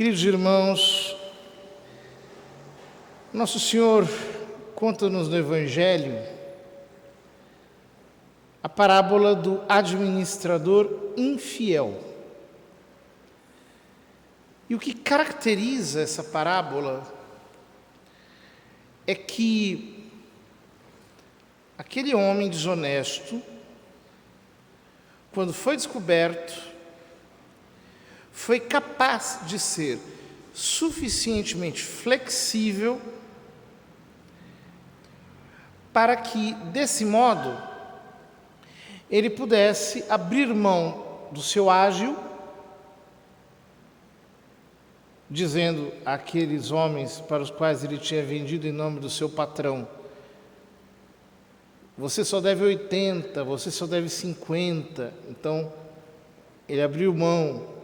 Queridos irmãos, Nosso Senhor conta-nos no Evangelho a parábola do administrador infiel. E o que caracteriza essa parábola é que aquele homem desonesto, quando foi descoberto, foi capaz de ser suficientemente flexível para que, desse modo, ele pudesse abrir mão do seu ágio, dizendo àqueles homens para os quais ele tinha vendido em nome do seu patrão: você só deve 80, você só deve 50. Então, ele abriu mão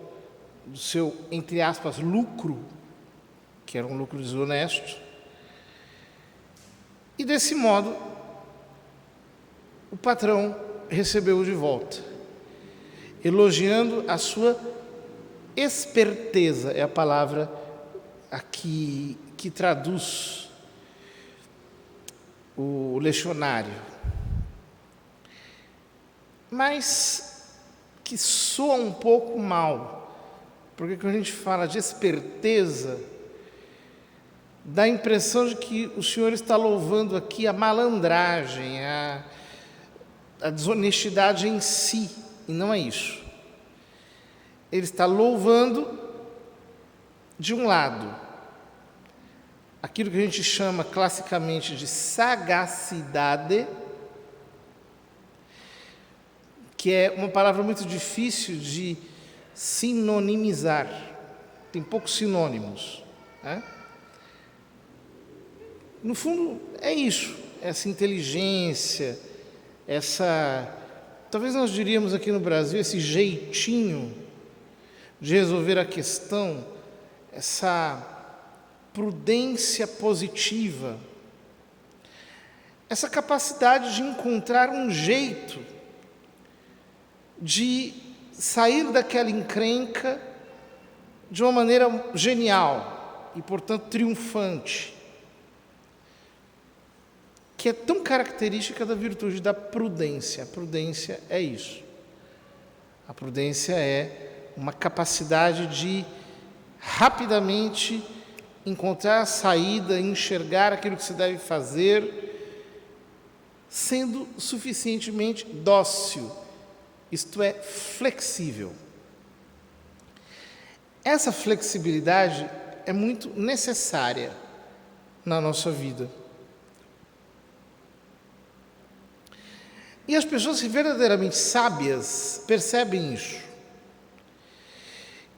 do seu, entre aspas, lucro, que era um lucro desonesto, e desse modo o patrão recebeu-o de volta, elogiando a sua esperteza, é a palavra aqui que traduz o lecionário, mas que soa um pouco mal, porque quando a gente fala de esperteza, dá a impressão de que o Senhor está louvando aqui a malandragem, a desonestidade em si, e não é isso. Ele está louvando, de um lado, aquilo que a gente chama classicamente de sagacidade, que é uma palavra muito difícil de sinonimizar, tem poucos sinônimos, né? No fundo é isso, essa inteligência, talvez nós diríamos aqui no Brasil, esse jeitinho de resolver a questão, essa prudência positiva, essa capacidade de encontrar um jeito de sair daquela encrenca de uma maneira genial e, portanto, triunfante, que é tão característica da virtude da prudência. A prudência é isso. A prudência é uma capacidade de rapidamente encontrar a saída, enxergar aquilo que se deve fazer, sendo suficientemente dócil, isto é, flexível. Essa flexibilidade é muito necessária na nossa vida. E as pessoas verdadeiramente sábias percebem isso,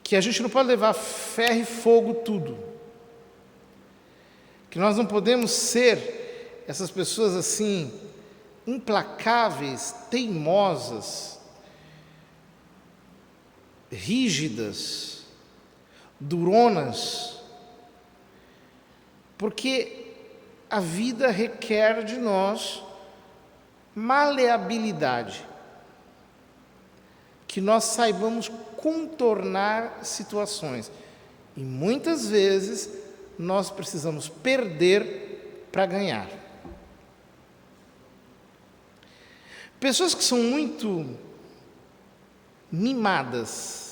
que a gente não pode levar ferro e fogo tudo, que nós não podemos ser essas pessoas assim, implacáveis, teimosas, rígidas, duronas, porque a vida requer de nós maleabilidade, que nós saibamos contornar situações, e muitas vezes nós precisamos perder para ganhar. Pessoas que são muito mimadas,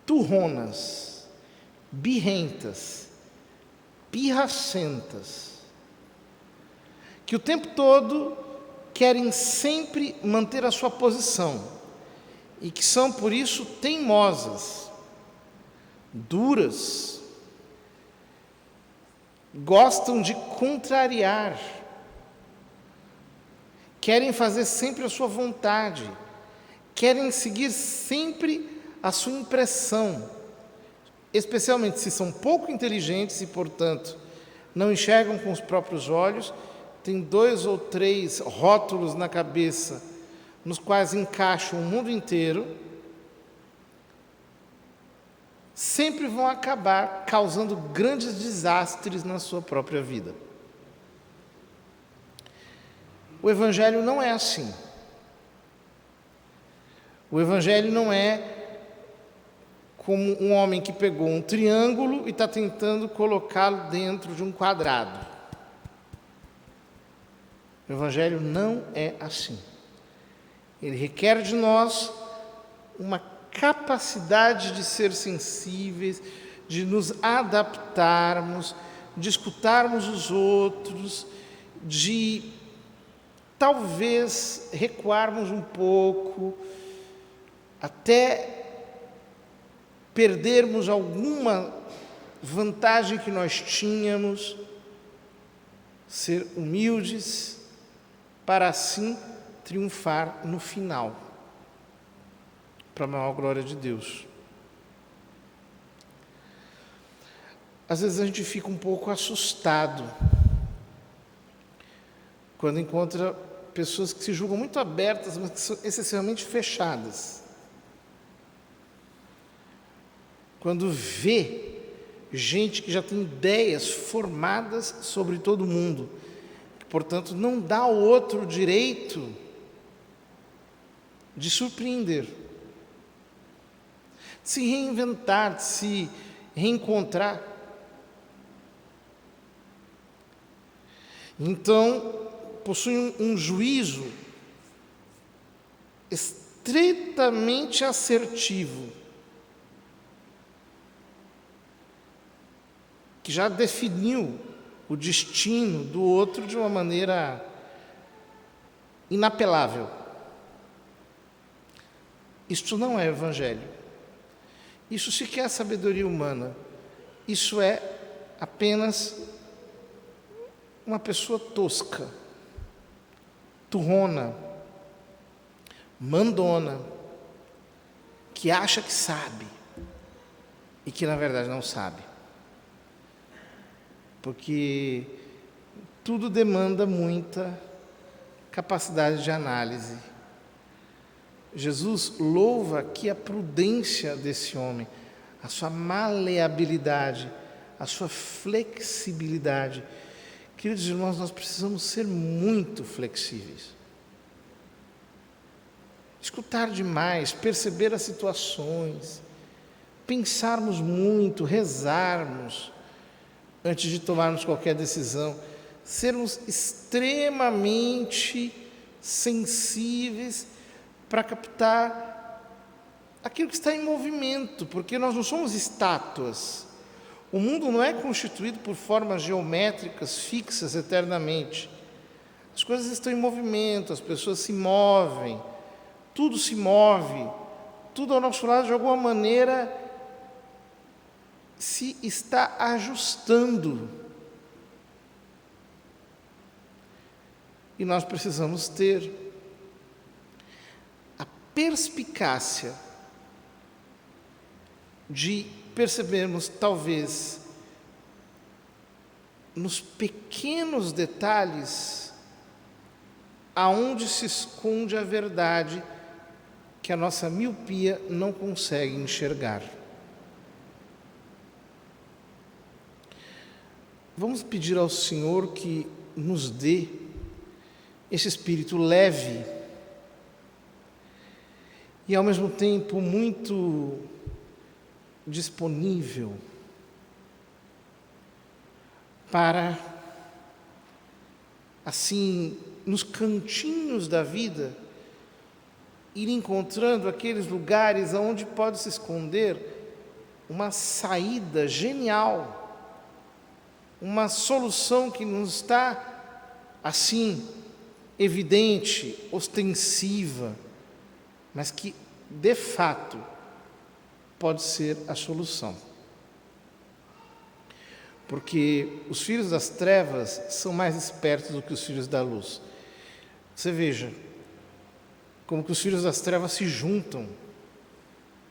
turronas, birrentas, pirracentas, que o tempo todo querem sempre manter a sua posição e que são, por isso, teimosas, duras, gostam de contrariar, querem fazer sempre a sua vontade, querem seguir sempre a sua impressão, especialmente se são pouco inteligentes e, portanto, não enxergam com os próprios olhos, têm 2 ou 3 rótulos na cabeça, nos quais encaixam o mundo inteiro, sempre vão acabar causando grandes desastres na sua própria vida. O Evangelho não é assim. O Evangelho não é como um homem que pegou um triângulo e está tentando colocá-lo dentro de um quadrado. O Evangelho não é assim. Ele requer de nós uma capacidade de ser sensíveis, de nos adaptarmos, de escutarmos os outros, de talvez recuarmos um pouco, até perdermos alguma vantagem que nós tínhamos, ser humildes, para assim triunfar no final, para a maior glória de Deus. Às vezes a gente fica um pouco assustado quando encontra pessoas que se julgam muito abertas, mas que são excessivamente fechadas. Quando vê gente que já tem ideias formadas sobre todo mundo, que, portanto, não dá ao outro o direito de surpreender, de se reinventar, de se reencontrar. Então, possui um juízo estritamente assertivo, que já definiu o destino do outro de uma maneira inapelável. Isto não é evangelho. Isso sequer é sabedoria humana. Isso é apenas uma pessoa tosca, turrona, mandona, que acha que sabe e que na verdade não sabe. Porque tudo demanda muita capacidade de análise. Jesus louva aqui a prudência desse homem, a sua maleabilidade, a sua flexibilidade. Queridos irmãos, nós precisamos ser muito flexíveis. Escutar demais, perceber as situações, pensarmos muito, rezarmos antes de tomarmos qualquer decisão, sermos extremamente sensíveis para captar aquilo que está em movimento, porque nós não somos estátuas. O mundo não é constituído por formas geométricas fixas eternamente. As coisas estão em movimento, as pessoas se movem, tudo se move, tudo ao nosso lado de alguma maneira se está ajustando. E nós precisamos ter a perspicácia de percebermos, talvez, nos pequenos detalhes, aonde se esconde a verdade que a nossa miopia não consegue enxergar. Vamos pedir ao Senhor que nos dê esse espírito leve e, ao mesmo tempo, muito disponível para, assim, nos cantinhos da vida, ir encontrando aqueles lugares onde pode se esconder uma saída genial, uma solução que não está, assim, evidente, ostensiva, mas que, de fato, pode ser a solução. Porque os filhos das trevas são mais espertos do que os filhos da luz. Você veja, como que os filhos das trevas se juntam,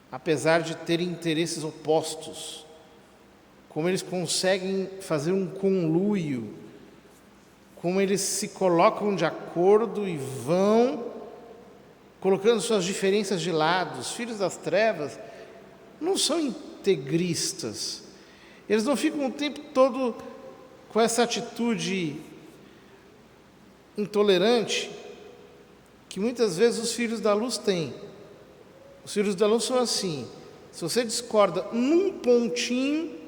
apesar de terem interesses opostos, como eles conseguem fazer um conluio, como eles se colocam de acordo e vão colocando suas diferenças de lado. Os filhos das trevas não são integristas, eles não ficam o tempo todo com essa atitude intolerante que muitas vezes os filhos da luz têm. Os filhos da luz são assim: Se você discorda num pontinho,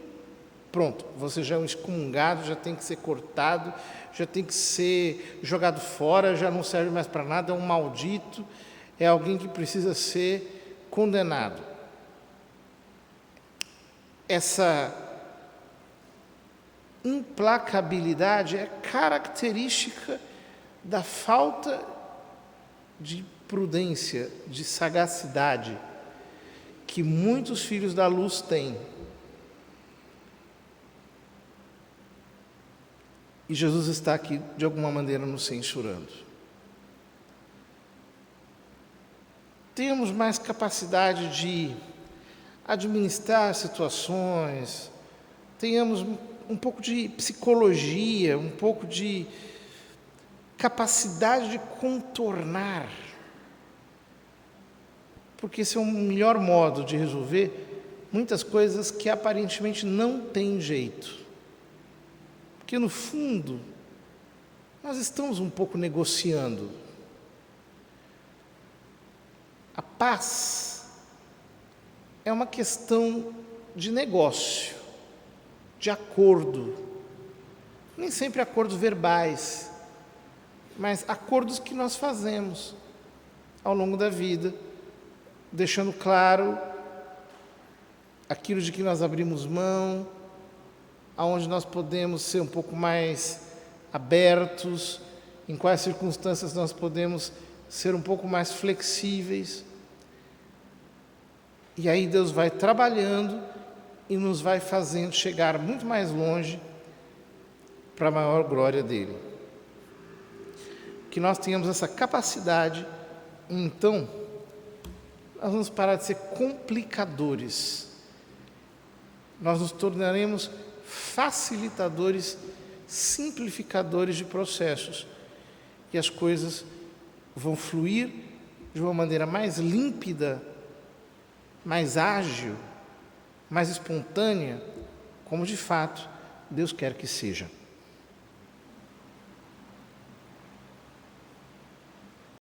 pronto, você já é um excomungado, já tem que ser cortado, já tem que ser jogado fora, já não serve mais para nada, é um maldito, é alguém que precisa ser condenado. Essa implacabilidade é característica da falta de prudência, de sagacidade que muitos filhos da luz têm. E Jesus está aqui, de alguma maneira, nos censurando. Temos mais capacidade de administrar situações, tenhamos um pouco de psicologia, um pouco de capacidade de contornar, porque esse é o melhor modo de resolver muitas coisas que aparentemente não têm jeito. Porque no fundo, nós estamos um pouco negociando. A paz é uma questão de negócio, de acordo. Nem sempre acordos verbais, mas acordos que nós fazemos ao longo da vida, deixando claro aquilo de que nós abrimos mão, aonde nós podemos ser um pouco mais abertos, em quais circunstâncias nós podemos ser um pouco mais flexíveis. E aí Deus vai trabalhando e nos vai fazendo chegar muito mais longe para a maior glória dele. Que nós tenhamos essa capacidade, então nós vamos parar de ser complicadores. Nós nos tornaremos facilitadores, simplificadores de processos. E as coisas vão fluir de uma maneira mais límpida, mais ágil, mais espontânea, como de fato Deus quer que seja.